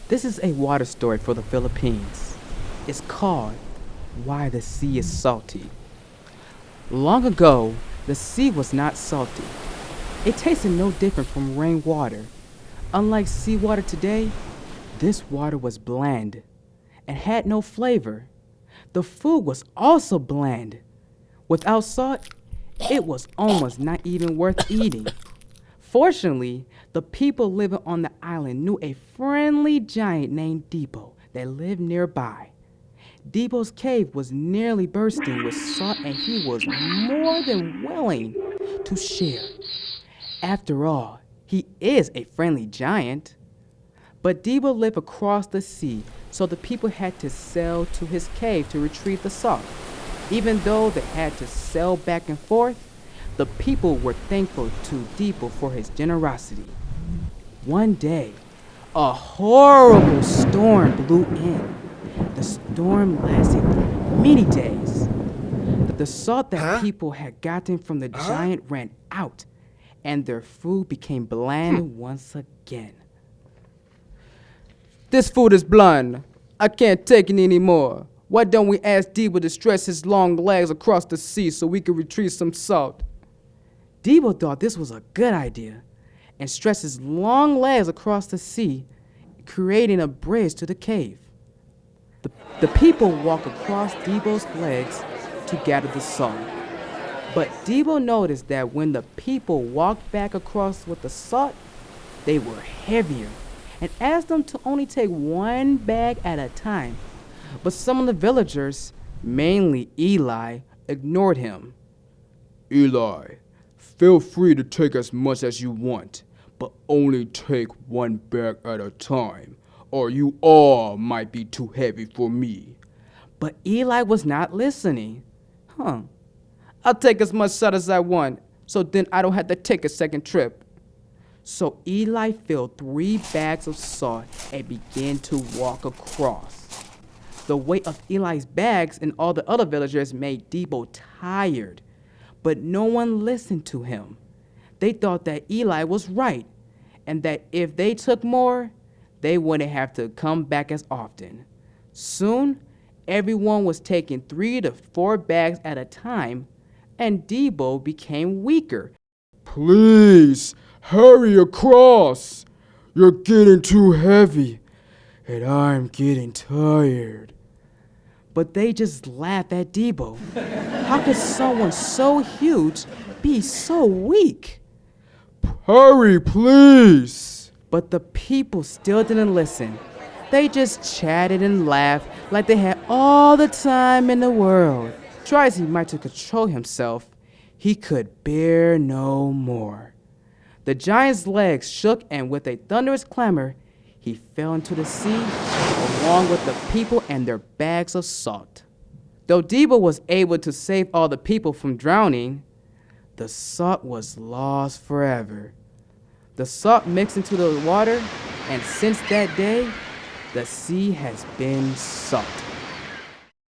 This is a water story for the Philippines. It's called Why the Sea is Salty. Long ago, the sea was not salty. It tasted no different from rainwater. Unlike seawater today, this water was bland and had no flavor. The food was also bland. Without salt, it was almost not even worth eating. Fortunately, the people living on the island knew a friendly giant named Debo that lived nearby. Debo's cave was nearly bursting with salt and he was more than willing to share. After all, he is a friendly giant. But Debo lived across the sea, so the people had to sail to his cave to retrieve the salt. Even though they had to sail back and forth, the people were thankful to Debo for his generosity. One day, a horrible storm blew in. The storm lasted many days. The salt that people had gotten from the giant ran out, and their food became bland once again. This food is bland. I can't take it anymore. Why don't we ask Debo to stretch his long legs across the sea so we can retrieve some salt? Debo thought this was a good idea and stretched his long legs across the sea, creating a bridge to the cave. The people walked across Debo's legs to gather the salt. But Debo noticed that when the people walked back across with the salt, they were heavier and asked them to only take one bag at a time. But some of the villagers, mainly Eli, ignored him. Eli, feel free to take as much as you want, but only take one bag at a time, or you all might be too heavy for me. But Eli was not listening. I'll take as much salt as I want, so then I don't have to take a second trip. So Eli filled 3 bags of salt and began to walk across. The weight of Eli's bags and all the other villagers made Debo tired, but no one listened to him. They thought that Eli was right, and that if they took more, they wouldn't have to come back as often. Soon, everyone was taking 3 to 4 bags at a time, and Debo became weaker. Please, hurry across. You're getting too heavy, and I'm getting tired. But they just laughed at Debo. How could someone so huge be so weak? Hurry, please. But the people still didn't listen. They just chatted and laughed like they had all the time in the world. Try as he might to control himself, he could bear no more. The giant's legs shook, and with a thunderous clamor, he fell into the sea, along with the people and their bags of salt. Though Debo was able to save all the people from drowning, the salt was lost forever. The salt mixed into the water, and since that day, the sea has been salty.